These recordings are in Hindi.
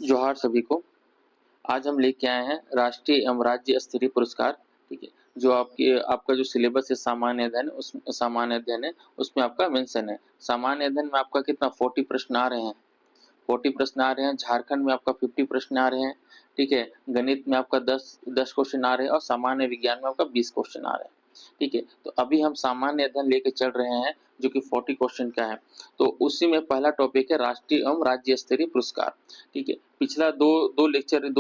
जोहार सभी को। आज हम लेके आए हैं राष्ट्रीय एवं राज्य स्तरीय पुरस्कार, ठीक है? जो आपका जो सिलेबस है सामान्य अध्ययन है, उसमें आपका मेंशन है। सामान्य अध्ययन में आपका कितना 40 प्रश्न आ रहे हैं। 40 प्रश्न आ रहे हैं। झारखंड में आपका 50 प्रश्न आ रहे हैं, ठीक है? गणित में आपका 10 क्वेश्चन आ रहे हैं और सामान्य विज्ञान में आपका 20 क्वेश्चन आ रहे हैं, ठीक है? तो अभी हम सामान्य अध्ययन लेके चल रहे हैं जो कि 40 क्वेश्चन का है। तो उसी में पहला टॉपिक है राष्ट्रीय एवं राज्य स्तरीय पुरस्कार, ठीक है? पिछला दो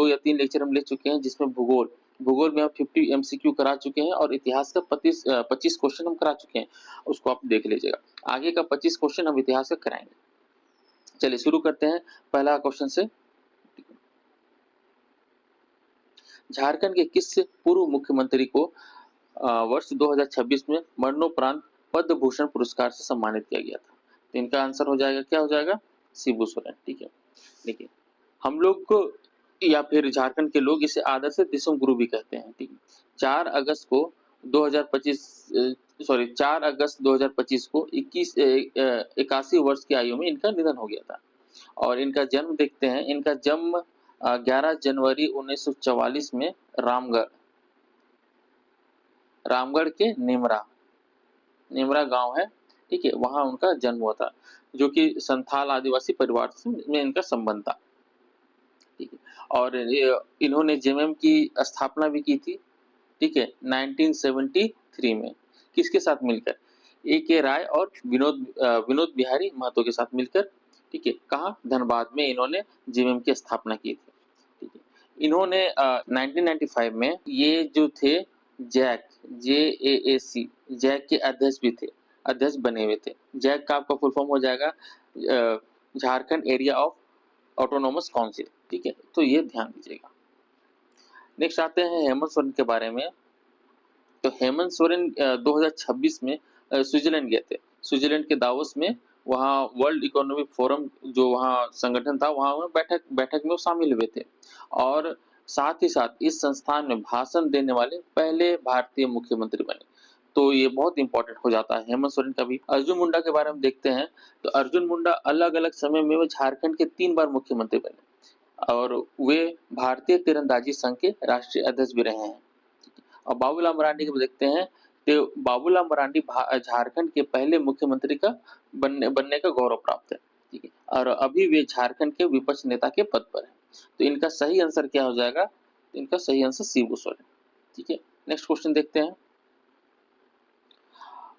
या तीन लेक्चर हम ले चुके हैं, जिसमें भूगोल में हम 50 एमसीक्यू करा चुके हैं और इतिहास का 25 क्वेश्चन हम करा चुके हैं। उसको आप देख लीजिएगा। आगे का 25 क्वेश्चन हम इतिहास का कराएंगे। चलिए शुरू करते हैं पहला क्वेश्चन से। झारखंड के किस पूर्व मुख्यमंत्री को वर्ष 2026 में मरणोपरांत पद्म भूषण पुरस्कार से सम्मानित किया गया था? तो इनका आंसर हो जाएगा, क्या हो जाएगा? शिबू सोरेन, ठीक है? देखिए, हम लोग को या फिर झारखंड के लोग इसे आदर से दिसुम गुरु भी कहते हैं, ठीक है? 4 अगस्त 2025 को 81 वर्ष की आयु में इनका निधन हो गया था। और इनका जन्म देखते हैं। इनका जन्म 11 जनवरी 1944 में रामगढ़ के नेमरा गांव है, ठीक है? वहां उनका जन्म हुआ था, जो कि संथाल आदिवासी परिवार से में इनका संबंध था, ठीक है? और इन्होंने जेएमएम की स्थापना भी की थी, ठीक है? 1973 में। किसके साथ मिलकर? ए.के. राय और विनोद बिहारी महतो के साथ मिलकर, ठीक है? कहाँ? धनबाद में इन्होंने जेएमएम की स्थापना की थी, ठीक है? इन्होंने 1995 में ये जो थे जैक के अध्यक्ष बने हुए थे। जैक का आपका फुल फॉर्म हो जाएगा Jharkhand area of autonomous council, ठीक है? तो ये ध्यान दीजिएगा। नेक्स्ट आते हैं हेमंत सोरेन के बारे में। तो हेमंत सोरेन 2026 में स्विट्जरलैंड गए थे। स्विट्जरलैंड के दावोस में वहाँ वर्ल्ड इकोनॉमिक फोरम जो वहाँ संगठन था, वहाँ बैठक में वो शामिल हुए थे। और साथ ही साथ इस संस्थान में भाषण देने वाले पहले भारतीय मुख्यमंत्री बने। तो ये बहुत इंपॉर्टेंट हो जाता है हेमंत सोरेन का भी। अर्जुन मुंडा के बारे में देखते हैं। तो अर्जुन मुंडा अलग अलग समय में वो झारखंड के 3 बार मुख्यमंत्री बने और वे भारतीय तीरंदाजी संघ के राष्ट्रीय अध्यक्ष भी रहे हैं। और बाबूलाल मरांडी को देखते हैं। तो बाबूलाल मरांडी झारखंड के पहले मुख्यमंत्री का बनने का गौरव प्राप्त है, ठीक है? और अभी वे झारखंड के विपक्ष नेता के पद पर है। तो इनका सही आंसर क्या हो जाएगा? तो इनका सही आंसर शिबू सोरेन, ठीक है? नेक्स्ट क्वेश्चन देखते हैं।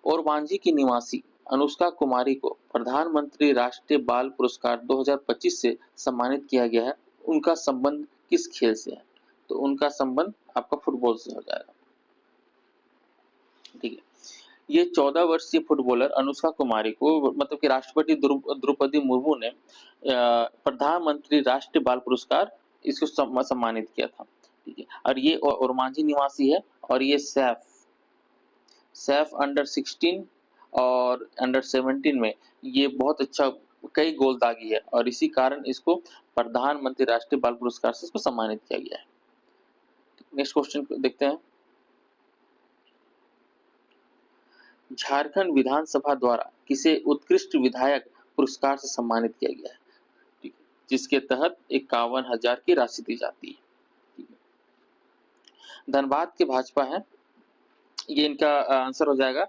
ओरमांझी की निवासी अनुष्का कुमारी को प्रधानमंत्री राष्ट्रीय बाल पुरस्कार 2025 से सम्मानित किया गया है। उनका संबंध किस खेल से है? तो उनका संबंध आपका फुटबॉल से हो जाएगा, ठीक है? ये 14 वर्षीय फुटबॉलर अनुष्का कुमारी को मतलब कि राष्ट्रपति द्रौपदी मुर्मू ने प्रधानमंत्री राष्ट्रीय बाल पुरस्कार इसको सम्मानित किया था, ठीक है? और ये ओरमांझी निवासी है। और ये सैफ अंडर 16 और अंडर 17 में ये बहुत अच्छा कई गोल दागी है और इसी कारण इसको प्रधानमंत्री राष्ट्रीय बाल पुरस्कार से इसको सम्मानित किया गया है। नेक्स्ट क्वेश्चन देखते हैं। झारखंड विधानसभा द्वारा किसे उत्कृष्ट विधायक पुरस्कार से सम्मानित किया गया है, ठीक है? जिसके तहत 51,000 की राशि दी जाती है, ठीक है? धनबाद के भाजपा है, ये इनका आंसर हो जाएगा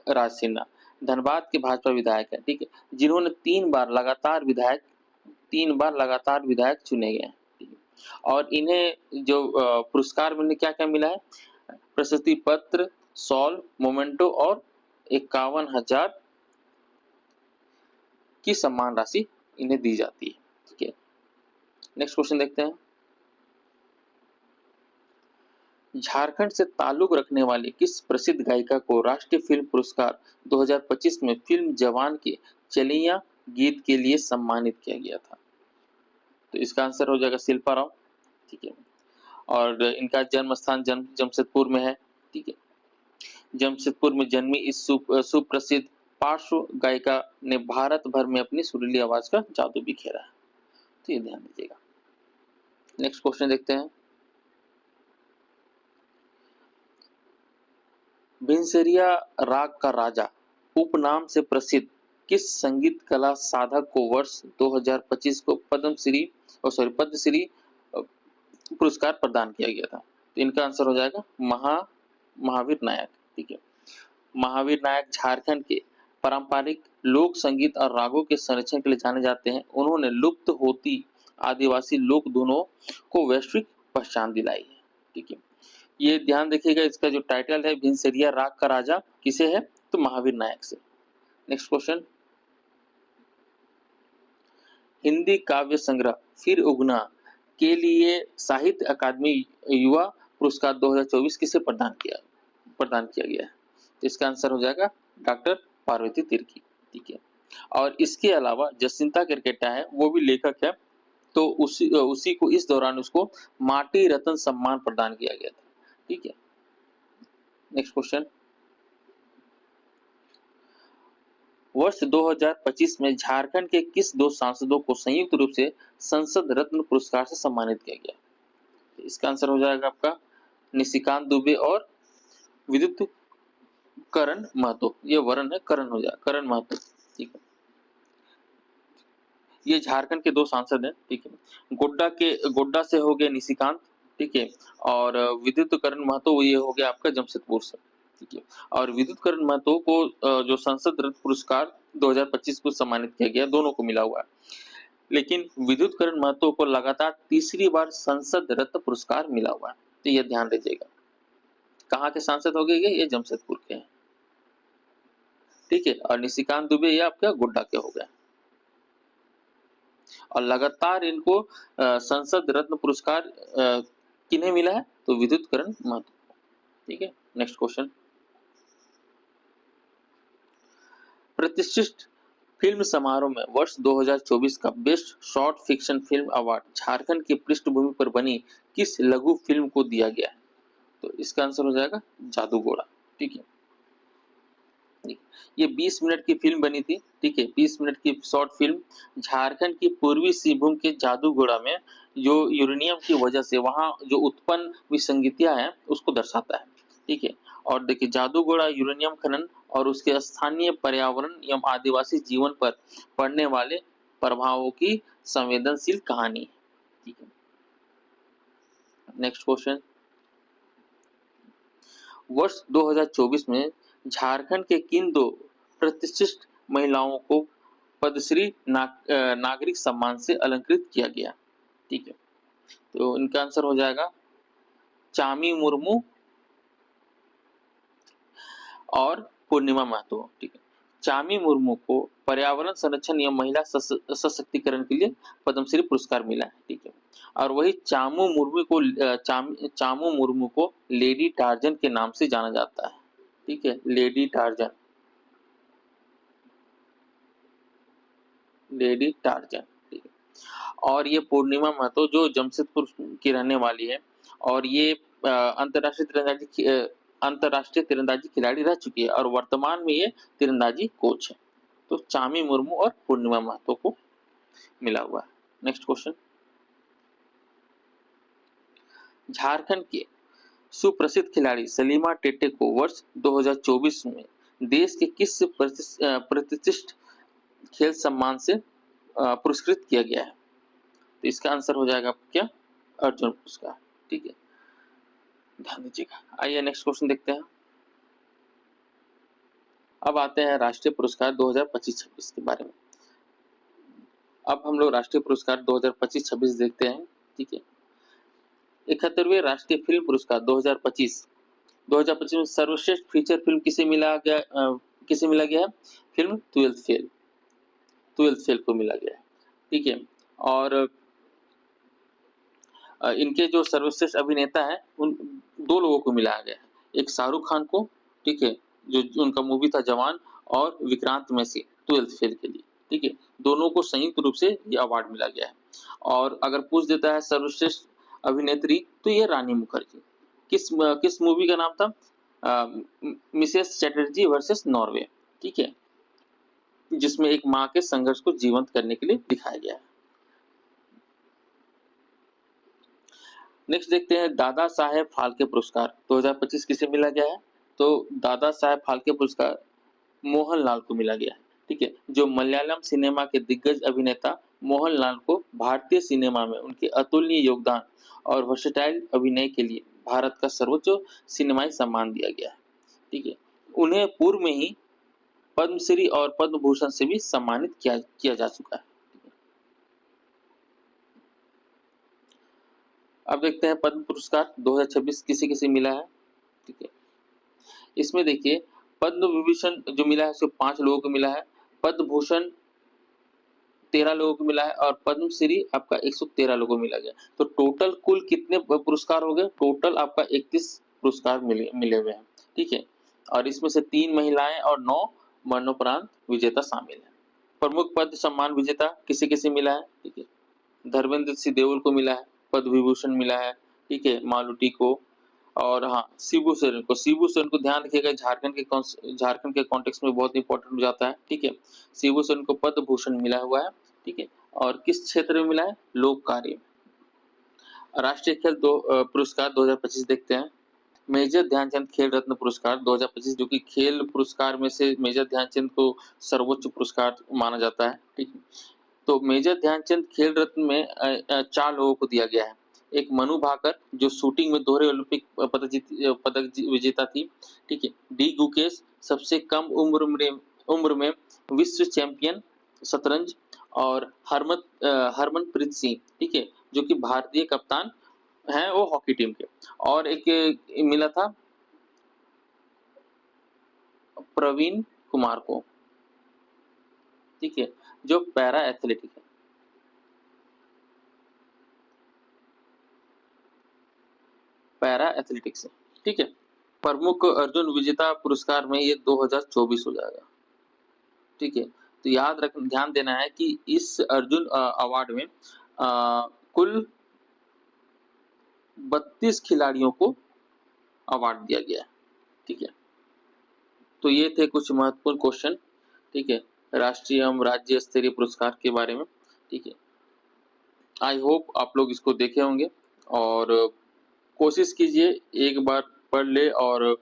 राज सिन्हा। धनबाद के भाजपा विधायक है, ठीक है? जिन्होंने 3 बार लगातार विधायक चुने गए हैं, ठीक है? और इन्हें जो पुरस्कार में क्या क्या मिला है? प्रशस्ति पत्र, शॉल, मोमेंटो और 51,000 की सम्मान राशि इन्हें दी जाती है, ठीक है? नेक्स्ट क्वेश्चन देखते हैं। झारखंड से ताल्लुक रखने वाली किस प्रसिद्ध गायिका को राष्ट्रीय फिल्म पुरस्कार 2025 में फिल्म जवान के चलिया गीत के लिए सम्मानित किया गया था? तो इसका आंसर हो जाएगा शिल्पा राव, ठीक है? और इनका जन्म स्थान जमशेदपुर में है, ठीक है? जमशेदपुर में जन्मी इस सुप्रसिद्ध पार्श्व गायिका ने भारत भर में अपनी सुरीली आवाज का जादू बिखेरा है। तो ये ध्यान दीजिएगा। नेक्स्ट क्वेश्चन देखते हैं। भिनसरिया राग का राजा उपनाम से प्रसिद्ध किस संगीत कला साधक को वर्ष 2025 को पद्मश्री पद्मश्री पुरस्कार प्रदान किया गया था। तो इनका आंसर हो जाएगा महावीर नायक। ठीक है, महावीर नायक झारखंड के पारंपरिक लोक संगीत और रागों के संरक्षण के लिए जाने जाते हैं। उन्होंने लुप्त होती आदिवासी लोक धुनों को वैश्विक पहचान दिलाई है। ठीक है, ये ध्यान रखिएगा, इसका जो टाइटल है भिनसरिया राग का राजा किसे है, तो महावीर नायक से। नेक्स्ट क्वेश्चन, हिंदी काव्य संग्रह फिर उगना के लिए साहित्य अकादमी युवा पुरस्कार 2024 किसे प्रदान किया गया है, तो इसका आंसर हो जाएगा डॉक्टर पार्वती तिर्की। ठीक है, और इसके अलावा जसिंता केरकेट्टा है, वो भी लेखक है, तो उसी को इस दौरान उसको माटी रत्न सम्मान प्रदान किया गया था। ठीक है, नेक्स्ट क्वेश्चन, वर्ष 2025 में झारखंड के किस दो सांसदों को संयुक्त रूप से संसद रत्न पुरस्कार से सम्मानित किया गया? इसका आंसर हो जाएगा आपका निशिकांत दुबे और विद्युत करण महतो। ये वरण है, करण हो जाएगा, करण महतो। ठीक है, ये झारखंड के दो सांसद हैं। ठीक है, गोड्डा से हो गया निशिकांत। ठीक है, और विद्युत करण महतो ये हो गया आपका जमशेदपुर से। ठीक है, और विद्युत करण महतो को जो संसद रत्न पुरस्कार 2025 को सम्मानित किया गया, दोनों को मिला हुआ है। लेकिन विद्युत करण महतो को लगातार तीसरी बार संसद रत्न पुरस्कार मिला हुआ है, तो ये ध्यान रखिएगा। कहाँ के सांसद हो गए ये जमशेदपुर के हैं। ठीक है, और निशिकांत दुबे ये आपका गोड्डा के हो गए, और लगातार इनको संसद रत्न पुरस्कार किन्हें मिला है, तो विद्युत करण महतो। ठीक है, नेक्स्ट क्वेश्चन, प्रतिष्ठित फिल्म समारोह में वर्ष 2024 का best short fiction film award Jharkhand की पृष्ठभूमि पर बनी किस लघु फिल्म को दिया गया है, तो इसका आंसर हो जाएगा जादूगोड़ा। ठीक है, ये 20 मिनट की फिल्म बनी थी। ठीक है, 20 मिनट की शॉर्ट फिल्म झारखंड की पूर्वी सिंहभूम के जादूगोड़ा में जो यूरेनियम की वजह से वहां जो उत्पन्न विसंगतियां हैं उसको दर्शाता है। ठीक है, और देखिए जादूगोड़ा यूरेनियम खनन और उसके स्थानीय पर्यावरण एवं आदिवासी जीवन पर पड़ने वाले प्रभावों की संवेदनशील कहानी है। ठीक है, नेक्स्ट क्वेश्चन, वर्ष 2024 में झारखंड के किन दो प्रतिष्ठित महिलाओं को पद्मश्री नागरिक सम्मान से अलंकृत किया गया? ठीक है, तो इनका आंसर हो जाएगा चामी मुर्मू और पूर्णिमा महतो। ठीक है, चामी मुर्मू को पर्यावरण संरक्षण एवं महिला सशक्तिकरण के लिए पद्मश्री पुरस्कार मिला है। ठीक है, और वही चामू मुर्मू को लेडी टार्जन के नाम से जाना जाता है। ठीक है, लेडी टार्जन, लेडी टार्जन। ठीक है, और ये पूर्णिमा महतो जो जमशेदपुर की रहने वाली है, और ये अंतरराष्ट्रीय तीरंदाजी खिलाड़ी रह चुकी है, और वर्तमान में ये तीरंदाजी कोच है। तो चामी मुर्मू और पूर्णिमा महतो को मिला हुआ है। नेक्स्ट क्वेश्चन, झारखंड के सुप्रसिद्ध खिलाड़ी सलीमा टेटे को वर्ष 2024 में देश के किस प्रतिष्ठित खेल सम्मान से पुरस्कृत किया गया है, तो इसका आंसर हो जाएगा क्या, अर्जुन पुरस्कार। ठीक है, ध्यान दीजिएगा। आइए नेक्स्ट क्वेश्चन देखते हैं। अब आते हैं राष्ट्रीय पुरस्कार 2025-26 के बारे में। अब हम लोग राष्ट्रीय पुरस्कार 2025-26 देखते हैं। ठीक है, 71वें राष्ट्रीय फिल्म पुरस्कार 2025 में सर्वश्रेष्ठ फीचर फिल्म किसे मिला गया है, फिल्म ट्वेल्थ फेल को मिला गया है। ठीक है, और इनके जो सर्वश्रेष्ठ अभिनेता हैं उन दो लोगों को मिलाया गया है, एक शाहरुख खान को, ठीक है, जो उनका मूवी था जवान, और विक्रांत मैसी ट्वेल्थ फेल के लिए। ठीक है, दोनों को संयुक्त रूप से ये अवार्ड मिला गया है। और अगर पूछ देता है सर्वश्रेष्ठ अभिनेत्री, तो ये रानी मुखर्जी। किस मूवी का नाम था, मिसेस चैटर्जी वर्सेस नॉर्वे। ठीक है, जिसमें एक माँ के संघर्ष को जीवंत करने के लिए दिखाया गया है। नेक्स्ट देखते हैं दादा साहेब फाल्के पुरस्कार 2025 किसे मिला गया है, तो दादा साहेब फाल्के पुरस्कार मोहनलाल को मिला गया है। ठीक है, जो मलयालम सिनेमा के दिग्गज अभिनेता मोहनलाल को भारतीय सिनेमा में उनके अतुलनीय योगदान और वर्सेटाइल अभिनय के लिए भारत का सर्वोच्च सिनेमाई सम्मान दिया गया है। ठीक है, उन्हें पूर्व में ही पद्मश्री और पद्म भूषण से भी सम्मानित किया जा चुका है। अब देखते हैं पद्म पुरस्कार 2026 किसे किसे मिला है। ठीक है, इसमें देखिए पद्म विभूषण जो मिला है उसको 5 लोगों को मिला है, पद्म भूषण 13 लोगों को मिला है और पद्मश्री आपका 113 लोगों को मिला गया। तो टोटल कुल कितने पुरस्कार हो गए? टोटल आपका 31 पुरस्कार मिले हुए हैं। ठीक है, और इसमें से 3 महिलाएं और 9 मरणोपरांत विजेता शामिल है। प्रमुख पद्म सम्मान विजेता किसे किसे मिला है? ठीक है, धर्मेंद्र सिंह देओल को मिला है, पद्म विभूषण मिला है। ठीक है, मालूटी को, और हाँ शिबू सोरेन को ध्यान रखिएगा, झारखंड के कॉन्टेक्स्ट में बहुत इंपॉर्टेंट हो जाता है। ठीक है, शिबू सोरेन को पद्म भूषण मिला हुआ है। ठीक है, और किस क्षेत्र में मिला है? लोक कार्य। राष्ट्रीय खेल पुरस्कार 2025 देखते हैं। मेजर ध्यानचंद खेल रत्न पुरस्कार 2025, जो कि खेल पुरस्कार में से मेजर ध्यानचंद को सर्वोच्च पुरस्कार माना जाता है। ठीक है, तो मेजर ध्यानचंद खेल रत्न में 4 लोगों को दिया गया है। एक मनु भाकर जो शूटिंग में दोहरे ओलंपिक पदक विजेता थी। ठीक है, डी गुकेश सबसे कम उम्र में विश्व चैंपियन शतरंज, और हरमनप्रीत सिंह, ठीक है, जो कि भारतीय कप्तान हैं वो हॉकी टीम के। और एक मिला था प्रवीण कुमार को, ठीक है, जो पैरा एथलेटिक है। पैरा एथलेटिक्स है। ठीक है, प्रमुख अर्जुन विजेता पुरस्कार में ये 2024 हो जाएगा। ठीक है, तो ध्यान देना है कि इस अर्जुन अवार्ड में कुल 32 खिलाड़ियों को अवार्ड दिया गया है। ठीक है, तो ये थे कुछ महत्वपूर्ण क्वेश्चन। ठीक है, राष्ट्रीय एवं राज्य स्तरीय पुरस्कार के बारे में। ठीक है, आई होप आप लोग इसको देखे होंगे और कोशिश कीजिए एक बार पढ़ ले और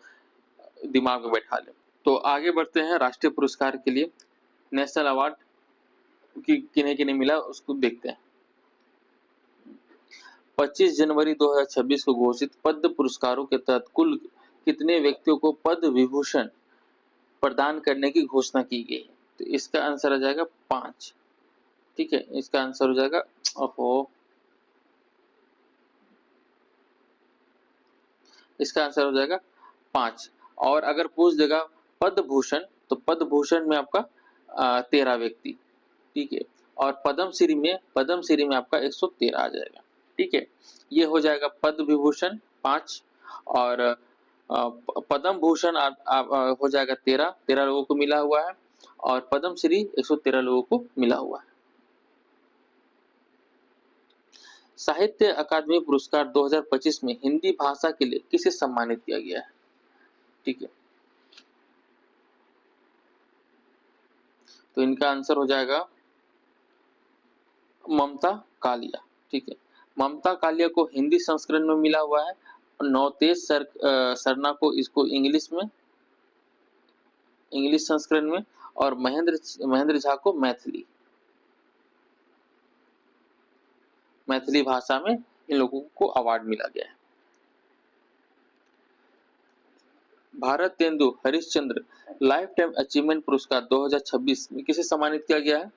दिमाग में बैठा ले। तो आगे बढ़ते हैं राष्ट्रीय पुरस्कार के लिए। नेशनल अवार्ड किन्हें किन्हें मिला उसको देखते हैं। 25 जनवरी 2026 को घोषित पद्म पुरस्कारों के तहत कुल कितने व्यक्तियों को पद्म विभूषण प्रदान करने की घोषणा की गई है? तो इसका आंसर आ जाएगा 5। ठीक है, इसका आंसर हो जाएगा इसका आंसर हो जाएगा 5। और अगर पूछ देगा पद्म भूषण, तो पद्म भूषण में आपका 13 व्यक्ति। ठीक है, और पद्मश्री में आपका 113 आ जाएगा। ठीक है, ये हो जाएगा पद्म विभूषण 5 और पद्म भूषण हो जाएगा 13 लोगों को मिला हुआ है, और पद्मश्री 113 लोगों को मिला हुआ है। साहित्य अकादमी पुरस्कार 2025 में हिंदी भाषा के लिए किसे सम्मानित किया गया है? ठीक है, तो इनका आंसर हो जाएगा ममता कालिया। ठीक है, ममता कालिया को हिंदी संस्करण में मिला हुआ है, नवतेज सरना को इसको इंग्लिश संस्करण में, और महेंद्र झा को मैथिली भाषा में इन लोगों को अवार्ड मिला गया है। Bharatendu Harishchandra life time achievement पुरस्कार 2026 में किसे सम्मानित किया गया है?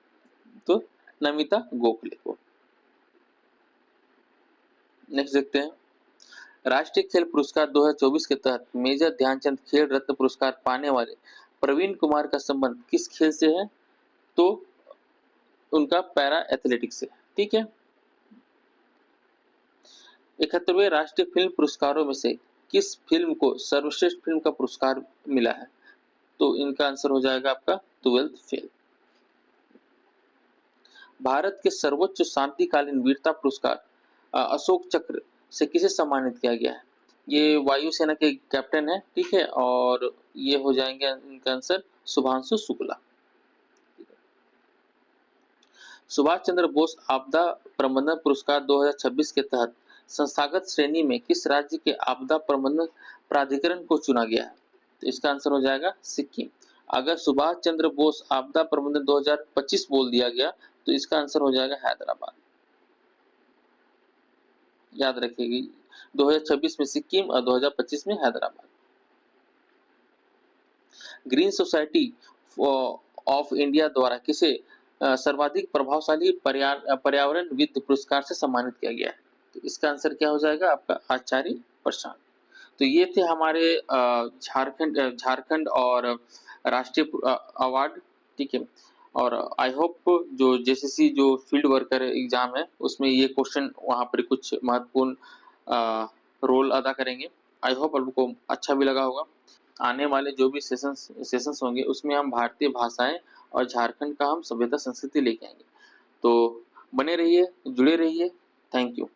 तो नमिता गोखले को। नेक्स्ट देखते हैं, राष्ट्रीय खेल पुरस्कार 2024 के तहत मेजर ध्यानचंद खेल रत्न पुरस्कार पाने वाले प्रवीण कुमार का संबंध किस खेल से है? तो उनका पैरा एथलेटिक्स से। ठीक है, 71वें राष्ट्रीय फिल्म पुरस्कारों में से किस फिल्म को सर्वश्रेष्ठ फिल्म का पुरस्कार मिला है? तो इनका आंसर हो जाएगा आपका 12th फेल। भारत के सर्वोच्च शांतिकालीन वीरता पुरस्कार अशोक चक्र से किसे सम्मानित किया गया है? ये वायुसेना के कैप्टन है। ठीक है, और ये हो जाएंगे इनका आंसर शुभांशु शुक्ला। सुभाष चंद्र बोस आपदा प्रबंधन पुरस्कार 2026 के तहत संस्थागत श्रेणी में किस राज्य के आपदा प्रबंधन प्राधिकरण को चुना गया है? तो इसका आंसर हो जाएगा सिक्किम। अगर सुभाष चंद्र बोस आपदा प्रबंधन 2025 बोल दिया गया तो इसका आंसर हो जाएगा हैदराबाद। याद रखिएगा 2026 में सिक्किम और 2025 में Hyderabad. Green society of India द्वारा किसे सर्वाधिक प्रभावशाली पर्यावरणविद पुरस्कार से सम्मानित किया गया है? तो इसका आंसर क्या हो जाएगा आपका आचार्य प्रशांत। तो ये थे हमारे झारखंड और राष्ट्रीय अवार्ड, ठीक है। और आई होप जो जेसीसी जो फील्ड वर्कर एग्जाम है उसमें ये क्वेश्चन वहाँ पर कुछ महत्वपूर्ण रोल अदा करेंगे। आई होप आपको अच्छा भी लगा होगा। आने वाले जो भी सेशंस होंगे उसमें हम भारतीय भाषाएं और झारखंड का हम सभ्यता संस्कृति लेके आएंगे। तो बने रहिए, जुड़े रहिए। Thank you.